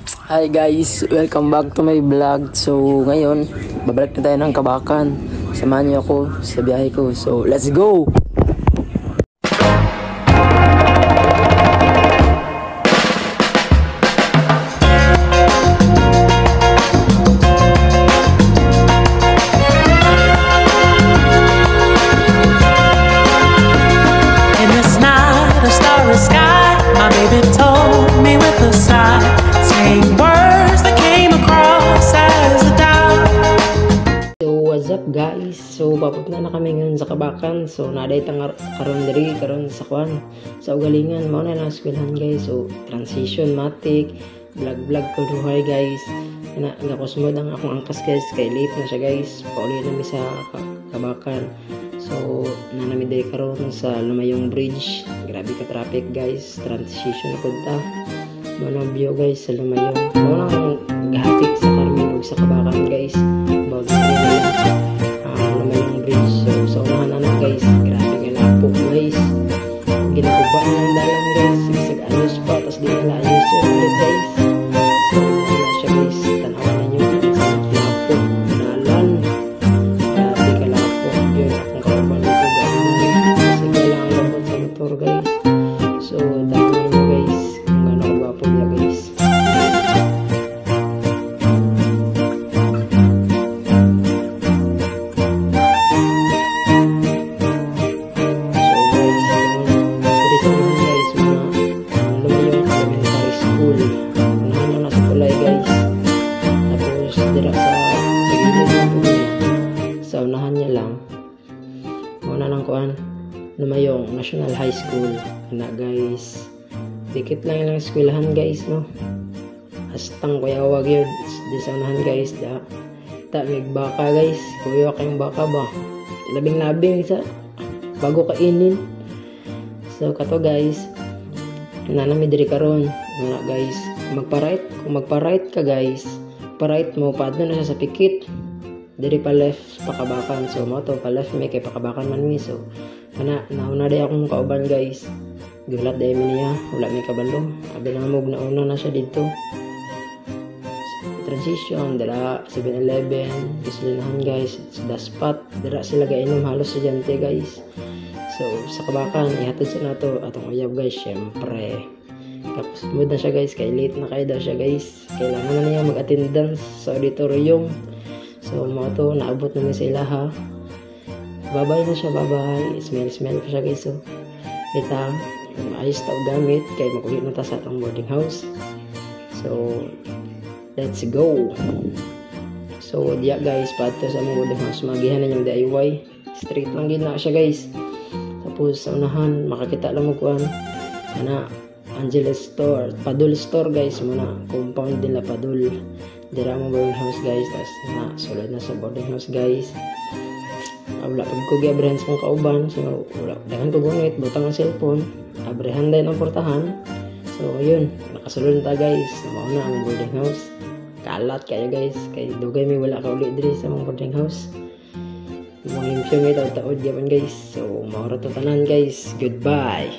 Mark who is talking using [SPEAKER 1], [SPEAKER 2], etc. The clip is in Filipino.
[SPEAKER 1] Hi guys, welcome back to my vlog. So ngayon, babalik na tayo ng Kabakan. Samahan niyo ako sa biyahe ko. So let's go!
[SPEAKER 2] In this night of starry sky, my baby told me with a sigh, saying words that came across as a doubt.
[SPEAKER 1] So what's up guys? So papunta na kami ngayon sa Kabakan. So naday tang karon diri karon sa kwan sa ugalingan mao na lang eskwelahan guys. So transition matik vlog ko duhay guys. Nga kusmod ang akong angkas guys kay late na siya guys. Pauli na mi sa Kabakan. So nanami day karon sa Lumayong Bridge. Grabe ka traffic guys. Transition ko ta. Mao view guys sa Lumayong. Mao nang gahatik sa Carmen ug sa Kabakan guys. Lumayong Bridge. So sa unahan na guys. Grabe ka lapo guys. Ginaguba na ang dalan guys. Isag ayos pa. Tapos di nila ayos yun ulit guys. So wala siya guys. Tanawan na nyo. Lapo. Dalan. Grabe ka lapo. Yun akong kauban ko guys. Sige lang ang lambot sa motor guys. So tanawan nyo guys. Kung gano'n gwapo nila guys. Sa unahan niya lang muna ng kuan Lumayong National High School na guys, dikit lang yung eskwelahan guys no, hastang kuyawag yun di sa unahan guys. Da may baka guys, kuya kayong baka ba labing sa bago kainin. So kato guys nanami diri karon na guys, kung magpa-right ka guys, pa-right mo paadto na siya sa pikit diri pa left pa Kabakan. So mo to pa left may kay Kabakan man mi. So nauna day akong kauban guys, gulat day mi niya wala may kabalo abi na mo nauna na siya dito. Transition dira 7-Eleven gisulinahan guys, the spot dira sila gainom halos estudyante guys. So sa Kabakan ihatod sa nato atong uyab guys syempre. Tapos mood na siya guys kay late na kayo daw siya guys, kailangan na niya mag-attendance sa auditorium. So mo to naabot namin sa ilaha. Babay na siya, babay. Smell pa siya guys. So kita ayos ta gamit kay makulit na ta sa atong boarding house. So let's go. So diya guys pato sa among boarding house magihan na yung DIY. Street lang gid na siya guys. Tapos sa unahan makakita lang mo kuan ana Angeles Store, Padul Store guys, muna compound nila Padul. Dira mo boarding house guys, tas na sulod na sa boarding house guys. Wala pag ko giabrehan sa kong kauban, so wala dahan ko gunit, butang ang cellphone, abrehan din ang portahan. So yun, nakasulod na ta guys, mauna ang boarding house. Kalat kaya guys, kay dugay may wala ka uli diri sa mga boarding house. Mga limpyo may taod-taod yaman guys. So maura to tanan guys, goodbye.